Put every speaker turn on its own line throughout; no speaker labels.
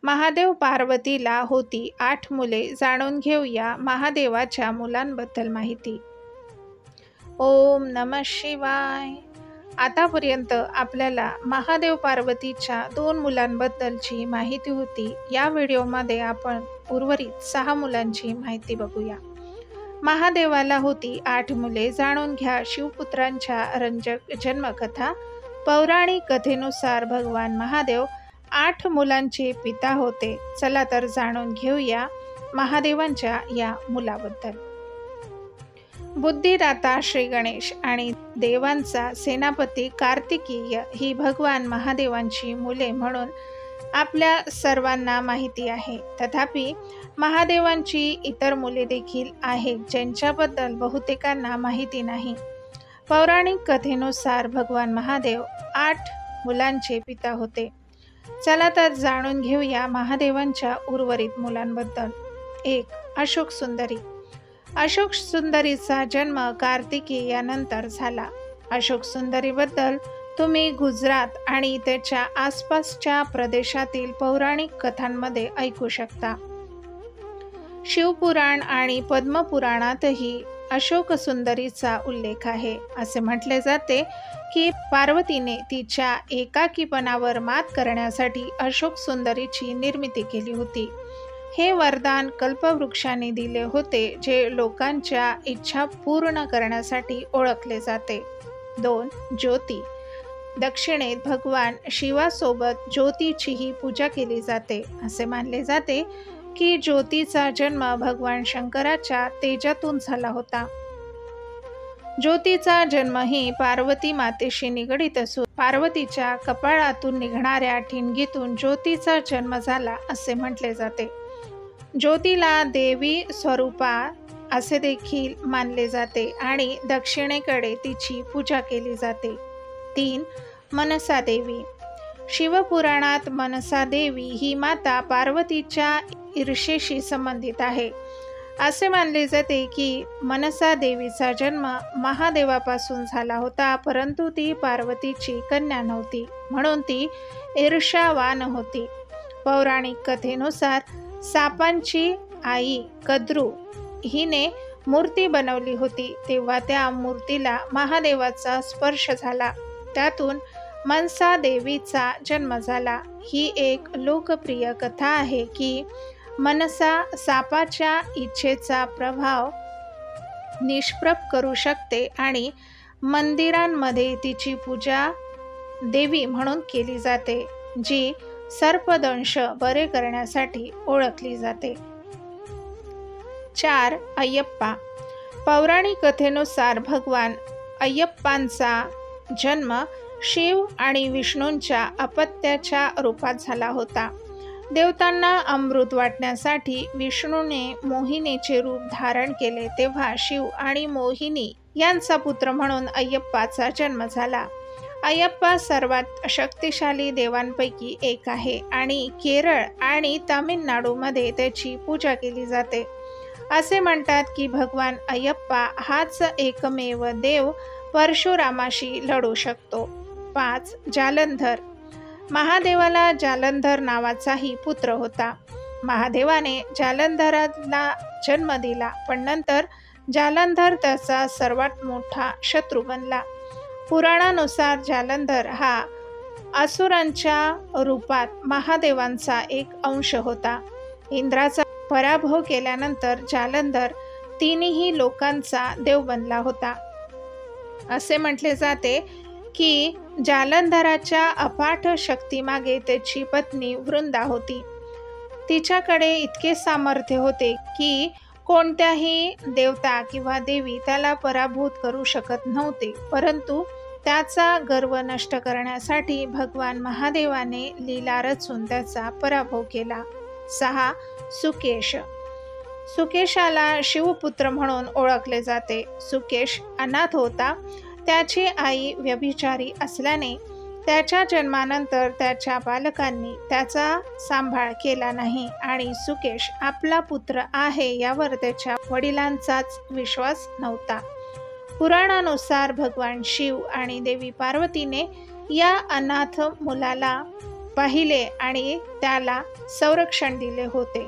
महादेव पार्वतीला होती 8 मुले. जाणून घेऊया महादेवाच्या मुलांबद्दल माहिती. ओम नमः शिवाय. आतापर्यंत आपल्याला महादेव पार्वतीच्या 2 मुलांबद्दलची माहिती होती. या व्हिडिओमध्ये आपण उर्वरित 6 मुलांची माहिती बघूया. महादेवाला होती 8 मुले. जाणून घ्या शिवपुत्रांच्या रंजक जन्मकथा. पौराणिक कथेनुसार भगवान महादेव 8 मुलांचे पिता होते. चला तर जाणून घेऊया महादेवांच्या या मुलाबद्दल. बुद्धिदाता श्री गणेश आणि देवांचा सेनापती कार्तिकेय ही भगवान महादेवांची मुले म्हणून आपल्या सर्वांना माहिती आहे. तथापि महादेवांची इतर मुले देखील आहेत ज्यांच्याबद्दल बहुतेकांना माहिती नाही. पौराणिक कथेनुसार भगवान महादेव 8 मुलांचे पिता होते. चला तर जाणून घेऊया महादेवांच्या उर्वरित मुलांबद्दल. 1. अशोक सुंदरी. अशोक सुंदरीचा जन्म कार्तिकेयानंतर झाला. अशोक सुंदरीबद्दल तुम्ही गुजरात आणि त्याच्या आसपासच्या प्रदेशातील पौराणिक कथांमध्ये ऐकू शकता. शिवपुराण आणि पद्मपुराणातही अशोक सुंदरीचा उल्लेख आहे. असे म्हटले जाते की पार्वतीने तिच्या एकाकीपणावर मात करण्यासाठी अशोक सुंदरीची निर्मिती केली होती. हे वरदान कल्पवृक्षाने दिले होते जे लोकांच्या इच्छा पूर्ण करण्यासाठी ओळखले जाते. 2. ज्योती. दक्षिणेत भगवान शिवासोबत ज्योतीचीही पूजा केली जाते. असे मानले जाते की ज्योतीचा जन्म भगवान शंकराच्या तेजातून झाला होता. ज्योतीचा जन्मही पार्वती मातेशी निगडीत असून पार्वतीच्या कपाळातून निघणाऱ्या ठिणगीतून ज्योतीचा जन्म झाला असे म्हटले जाते. ज्योतीला देवी स्वरूपा असे देखील मानले जाते आणि दक्षिणेकडे तिची पूजा केली जाते. 3. मनसा देवी. शिवपुराणात मनसा देवी ही माता पार्वतीच्या ईर्षेशी संबंधित आहे. असे मानले जाते की मनसा देवीचा जन्म महादेवापासून झाला होता, परंतु ती पार्वतीची कन्या नव्हती म्हणून ती ईर्ष्यावान होती. पौराणिक कथेनुसार सापांची आई कद्रू हिने मूर्ती बनवली होती. तेव्हा त्या मूर्तीला महादेवाचा स्पर्श झाला. त्यातून मनसा देवीचा जन्म झाला. ही एक लोकप्रिय कथा आहे की मनसा सापाच्या इच्छेचा प्रभाव निष्प्रभ करू शकते आणि मंदिरांमध्ये तिची पूजा देवी म्हणून केली जाते, जी सर्पदंश बरे करण्यासाठी ओळखली जाते. 4. अय्यप्पा. पौराणिक कथेनुसार भगवान अय्यप्पांचा जन्म शिव आणि विष्णूंच्या अपत्याच्या रूपात झाला होता. देवतांना अमृत वाटण्यासाठी विष्णूने मोहिनीचे रूप धारण केले. तेव्हा शिव आणि मोहिनी यांचा पुत्र म्हणून अय्यप्पाचा जन्म झाला. अय्यप्पा सर्वात शक्तिशाली देवांपैकी एक आहे आणि केरळ आणि तामिळनाडूमध्ये त्याची पूजा केली जाते. असे म्हणतात की भगवान अय्यप्पा हाच एकमेव देव परशुरामाशी लढू शकतो. 5. जालंधर. महादेवाला जालंधर नावाचाही पुत्र होता. महादेवाने जालंधराला जन्म दिला, पण नंतर जालंधर त्याचा सर्वात मोठा शत्रू बनला. पुराणानुसार जालंधर हा असुरांच्या रूपात महादेवांचा एक अंश होता. इंद्राचा पराभव केल्यानंतर जालंधर तिन्ही लोकांचा देव बनला होता. असे म्हटले जाते की जालंधराच्या अफाट शक्तीमागे त्याची पत्नी वृंदा होती. तिच्याकडे इतके सामर्थ्य होते की कोणत्याही देवता किंवा देवी त्याला पराभूत करू शकत नव्हते, परंतु त्याचा गर्व नष्ट करण्यासाठी भगवान महादेवाने लीला रचून त्याचा पराभव केला. 6. सुकेश. सुकेशाला शिवपुत्र म्हणून ओळखले जाते. सुकेश अनाथ होता. त्याची आई व्यभिचारी असल्याने त्याच्या जन्मानंतर त्याच्या पालकांनी त्याचा सांभाळ केला नाही आणि सुकेश आपला पुत्र आहे यावर त्याच्या वडिलांचाच विश्वास नव्हता. पुराणानुसार भगवान शिव आणि देवी पार्वतीने या अनाथ मुलाला पाहिले आणि त्याला संरक्षण दिले होते.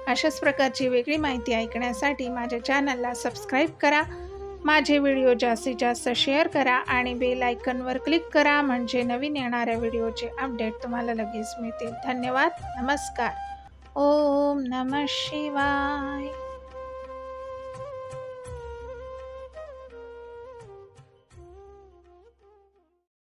अशाच प्रकारची वेगळी माहिती ऐकण्यासाठी माझ्या चॅनलला सबस्क्राईब करा. माझे व्हिडिओ जास्तीत जास्त शेअर करा आणि बेल आयकॉनवर क्लिक करा, म्हणजे नवीन येणाऱ्या व्हिडिओचे अपडेट तुम्हाला लगेच मिळतील. धन्यवाद. नमस्कार. ओम नमः शिवाय.